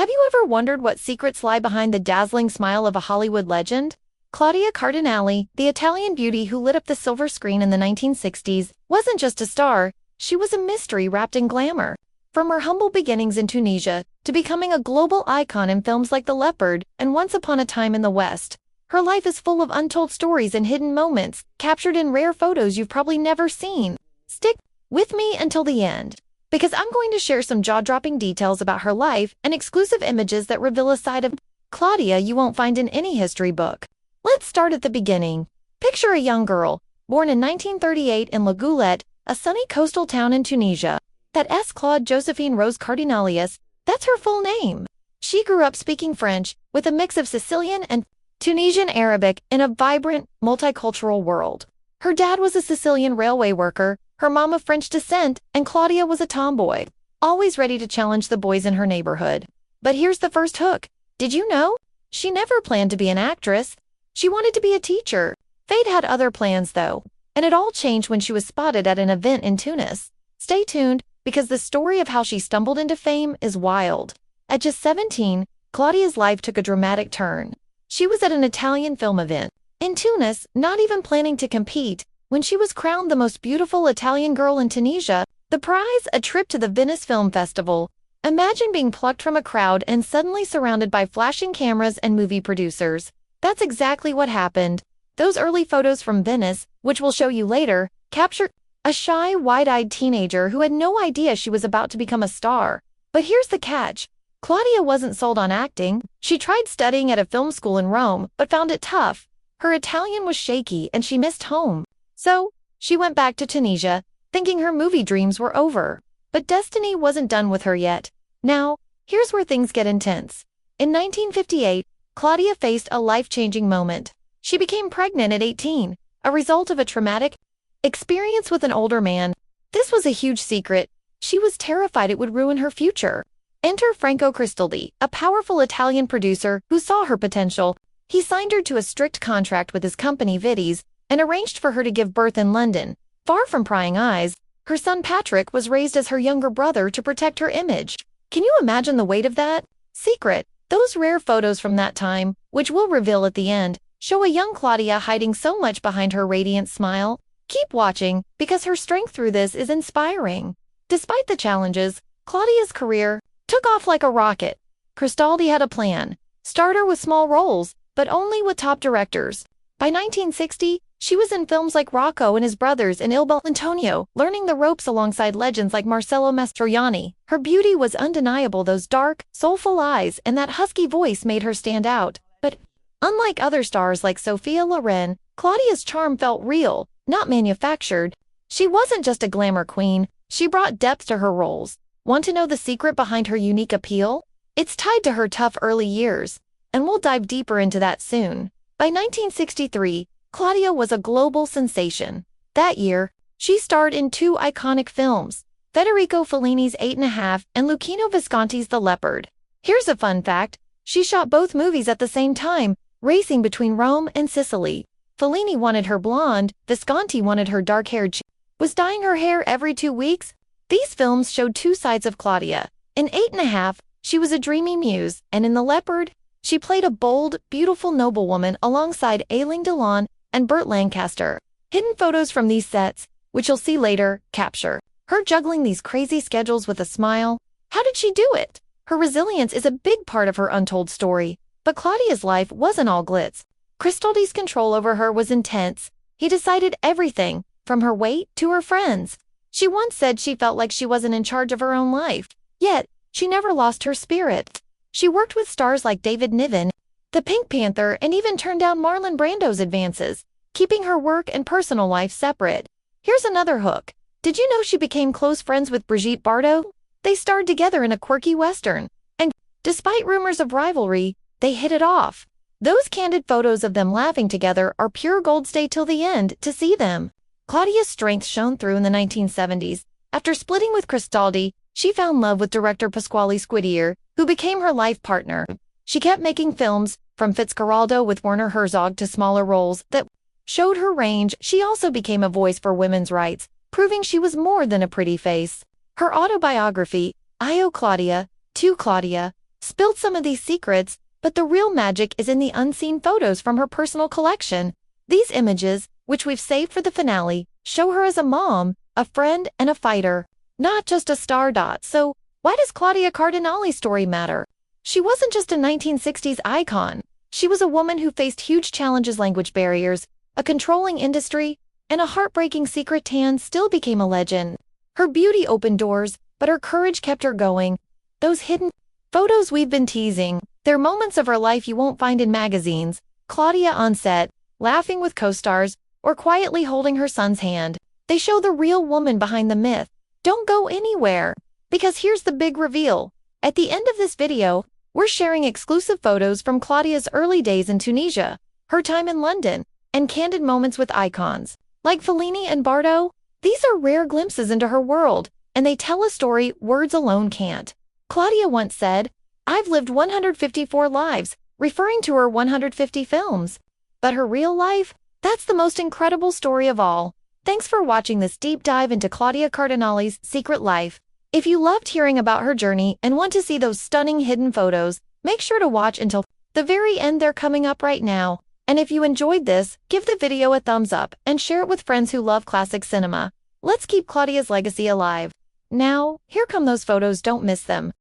Have you ever wondered what secrets lie behind the dazzling smile of a Hollywood legend? Claudia Cardinale, the Italian beauty who lit up the silver screen in the 1960s, wasn't just a star, she was a mystery wrapped in glamour. From her humble beginnings in Tunisia to becoming a global icon in films like The Leopard and Once Upon a Time in the West, her life is full of untold stories and hidden moments, captured in rare photos you've probably never seen. Stick with me until the end, because I'm going to share some jaw-dropping details about her life and exclusive images that reveal a side of Claudia you won't find in any history book. Let's start at the beginning. Picture a young girl, born in 1938 in La Goulette, a sunny coastal town in Tunisia. That's Claude Josephine Rose Cardinalius, that's her full name. She grew up speaking French, with a mix of Sicilian and Tunisian Arabic in a vibrant, multicultural world. Her dad was a Sicilian railway worker, her mom of French descent, and Claudia was a tomboy, always ready to challenge the boys in her neighborhood. But here's the first hook. Did you know? She never planned to be an actress. She wanted to be a teacher. Fate had other plans though, and it all changed when she was spotted at an event in Tunis. Stay tuned, because the story of how she stumbled into fame is wild. At just 17, Claudia's life took a dramatic turn. She was at an Italian film event in Tunis, not even planning to compete, when she was crowned the most beautiful Italian girl in Tunisia. The prize, a trip to the Venice Film Festival. Imagine being plucked from a crowd and suddenly surrounded by flashing cameras and movie producers. That's exactly what happened. Those early photos from Venice, which we'll show you later, captured a shy, wide-eyed teenager who had no idea she was about to become a star. But here's the catch. Claudia wasn't sold on acting. She tried studying at a film school in Rome, but found it tough. Her Italian was shaky and she missed home. So, she went back to Tunisia, thinking her movie dreams were over. But destiny wasn't done with her yet. Now, here's where things get intense. In 1958, Claudia faced a life-changing moment. She became pregnant at 18, a result of a traumatic experience with an older man. This was a huge secret. She was terrified it would ruin her future. Enter Franco Cristaldi, a powerful Italian producer who saw her potential. He signed her to a strict contract with his company Vides and arranged for her to give birth in London. Far from prying eyes, her son Patrick was raised as her younger brother to protect her image. Can you imagine the weight of that secret? Those rare photos from that time, which we'll reveal at the end, show a young Claudia hiding so much behind her radiant smile. Keep watching, because her strength through this is inspiring. Despite the challenges, Claudia's career took off like a rocket. Cristaldi had a plan. Start her with small roles, but only with top directors. By 1960, she was in films like Rocco and his brothers and Il Bel Antonio, learning the ropes alongside legends like Marcello Mastroianni. Her beauty was undeniable. Those dark, soulful eyes and that husky voice made her stand out. But unlike other stars like Sophia Loren, Claudia's charm felt real, not manufactured. She wasn't just a glamour queen, she brought depth to her roles. Want to know the secret behind her unique appeal? It's tied to her tough early years, and we'll dive deeper into that soon. By 1963, Claudia was a global sensation. That year, she starred in two iconic films, Federico Fellini's 8½, and Luchino Visconti's The Leopard. Here's a fun fact. She shot both movies at the same time, racing between Rome and Sicily. Fellini wanted her blonde, Visconti wanted her dark-haired. She was dyeing her hair every 2 weeks. These films showed two sides of Claudia. In 8½, she was a dreamy muse, and in The Leopard, she played a bold, beautiful noblewoman alongside Aileen Delon and Burt Lancaster. Hidden photos from these sets, which you'll see later, capture her juggling these crazy schedules with a smile. How did she do it? Her resilience is a big part of her untold story. But Claudia's life wasn't all glitz. Cristaldi's control over her was intense. He decided everything, from her weight to her friends. She once said she felt like she wasn't in charge of her own life. Yet, she never lost her spirit. She worked with stars like David Niven, the Pink Panther, and even turned down Marlon Brando's advances, keeping her work and personal life separate. Here's another hook. Did you know she became close friends with Brigitte Bardot? They starred together in a quirky western, and despite rumors of rivalry, they hit it off. Those candid photos of them laughing together are pure gold. Stay till the end to see them. Claudia's strength shone through in the 1970s. After splitting with Cristaldi, she found love with director Pasquale Squidier, who became her life partner. She kept making films, from Fitzcarraldo with Werner Herzog to smaller roles that showed her range. She also became a voice for women's rights, proving she was more than a pretty face. Her autobiography, I Owe Claudia, To Claudia, spilled some of these secrets, but the real magic is in the unseen photos from her personal collection. These images, which we've saved for the finale, show her as a mom, a friend, and a fighter, not just a star. So, why does Claudia Cardinale's story matter? She wasn't just a 1960s icon. She was a woman who faced huge challenges, language barriers, a controlling industry, and a heartbreaking secret. Tan still became a legend. Her beauty opened doors, but her courage kept her going. Those hidden photos we've been teasing, they're moments of her life you won't find in magazines. Claudia on set, laughing with co-stars, or quietly holding her son's hand. They show the real woman behind the myth. Don't go anywhere, because here's the big reveal. At the end of this video, we're sharing exclusive photos from Claudia's early days in Tunisia, her time in London, and candid moments with icons like Fellini and Bardo. These are rare glimpses into her world, and they tell a story words alone can't. Claudia once said, "I've lived 154 lives," referring to her 150 films. But her real life? That's the most incredible story of all. Thanks for watching this deep dive into Claudia Cardinale's secret life. If you loved hearing about her journey and want to see those stunning hidden photos, make sure to watch until the very end. They're coming up right now. And if you enjoyed this, give the video a thumbs up and share it with friends who love classic cinema. Let's keep Claudia's legacy alive. Now, here come those photos, don't miss them.